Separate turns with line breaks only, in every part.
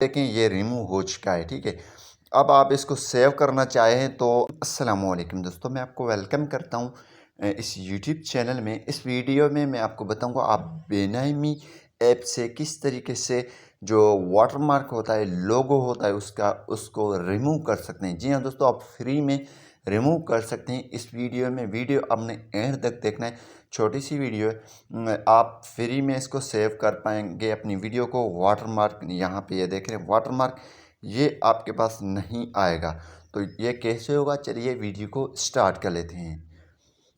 देखें ये रिमूव हो चुका है। ठीक है, अब आप इसको सेव करना चाहें तो अस्सलामुअलैकुम दोस्तों, मैं आपको वेलकम करता हूं इस यूट्यूब चैनल में। इस वीडियो में मैं आपको बताऊंगा आप बेनामी ऐप से किस तरीके से जो वाटरमार्क होता है, लोगो होता है उसको रिमूव कर सकते हैं। जी हाँ दोस्तों, आप फ्री में रिमूव कर सकते हैं। इस वीडियो में वीडियो आपने एंड तक देखना है, छोटी सी वीडियो है। आप फ्री में इसको सेव कर पाएंगे अपनी वीडियो को। वाटरमार्क यहाँ पे ये देख रहे हैं, वाटरमार्क ये आपके पास नहीं आएगा। तो ये कैसे होगा, चलिए वीडियो को स्टार्ट कर लेते हैं।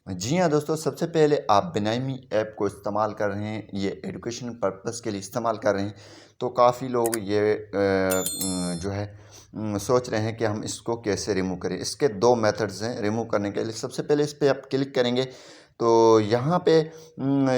जी हाँ दोस्तों, सबसे पहले आप बेनामी ऐप को इस्तेमाल कर रहे हैं, ये एजुकेशन पर्पस के लिए इस्तेमाल कर रहे हैं। तो काफ़ी लोग ये जो है सोच रहे हैं कि हम इसको कैसे रिमूव करें। इसके दो मेथड्स हैं रिमूव करने के लिए। सबसे पहले इस पर आप क्लिक करेंगे तो यहाँ पे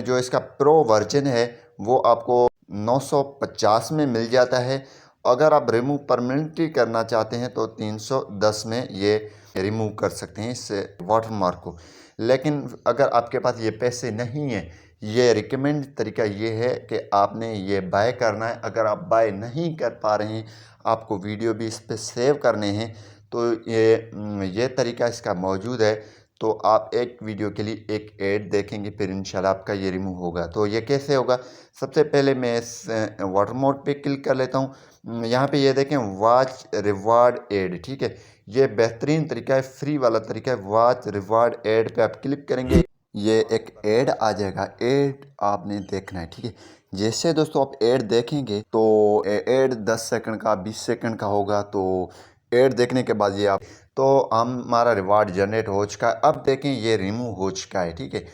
जो इसका प्रो वर्जन है वो आपको 950 में मिल जाता है। अगर आप रिमूव परमानेंटली करना चाहते हैं तो 310 में ये रिमूव कर सकते हैं इस वाटरमार्क को। लेकिन अगर आपके पास ये पैसे नहीं हैं, ये रिकमेंड तरीका ये है कि आपने ये बाय करना है। अगर आप बाय नहीं कर पा रहे हैं, आपको वीडियो भी इस पर सेव करने हैं, तो ये तरीका इसका मौजूद है। तो आप एक वीडियो के लिए एक ऐड देखेंगे, फिर इंशाल्लाह आपका ये रिमूव होगा। तो ये कैसे होगा, सबसे पहले मैं इस वाटर मोड पे क्लिक कर लेता हूँ। यहाँ पे ये देखें वॉच रिवार्ड ऐड, ठीक है, ये बेहतरीन तरीका है, फ्री वाला तरीका है। वॉच रिवार्ड ऐड पे आप क्लिक करेंगे, ये एक ऐड आ जाएगा। ऐड आपने देखना है, ठीक है। जैसे दोस्तों आप ऐड देखेंगे तो ऐड 10 सेकंड का 20 सेकंड का होगा। तो ऐड देखने के बाद ये आप तो हमारा रिवार्ड जनरेट हो चुका है। अब देखें ये रिमूव हो चुका है, ठीक है।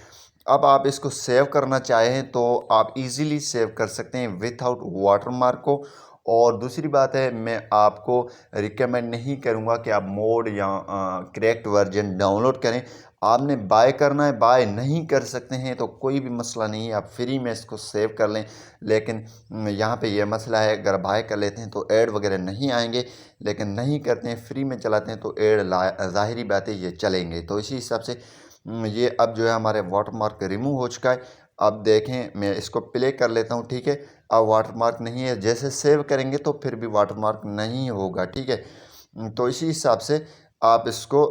अब आप इसको सेव करना चाहें तो आप इजीली सेव कर सकते हैं विथआउट वाटरमार्क को। और दूसरी बात है, मैं आपको रिकमेंड नहीं करूंगा कि आप मोड या क्रैक्ड वर्जन डाउनलोड करें। आपने बाय करना है, बाय नहीं कर सकते हैं तो कोई भी मसला नहीं है, आप फ्री में इसको सेव कर लें। लेकिन यहाँ पे ये मसला है, अगर बाय कर लेते हैं तो ऐड वगैरह नहीं आएंगे, लेकिन नहीं करते हैं, फ्री में चलाते हैं तो ऐड ज़ाहिरी बात है ये चलेंगे। तो इसी हिसाब से ये अब जो है हमारे वाटरमार्क रिमूव हो चुका है। अब देखें, मैं इसको प्ले कर लेता हूँ, ठीक है। अब वाटरमार्क नहीं है, जैसे सेव करेंगे तो फिर भी वाटरमार्क नहीं होगा, ठीक है। तो इसी हिसाब से आप इसको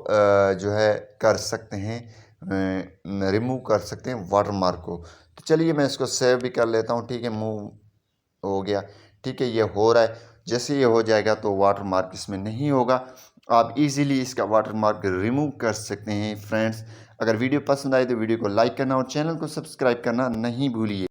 जो है कर सकते हैं, रिमूव कर सकते हैं वाटरमार्क को। तो चलिए मैं इसको सेव भी कर लेता हूँ, ठीक है। मूव हो गया, ठीक है, ये हो रहा है। जैसे ये हो जाएगा तो वाटरमार्क इसमें नहीं होगा। आप इजीली इसका वाटरमार्क रिमूव कर सकते हैं फ्रेंड्स। अगर वीडियो पसंद आए तो वीडियो को लाइक करना और चैनल को सब्सक्राइब करना नहीं भूलिए।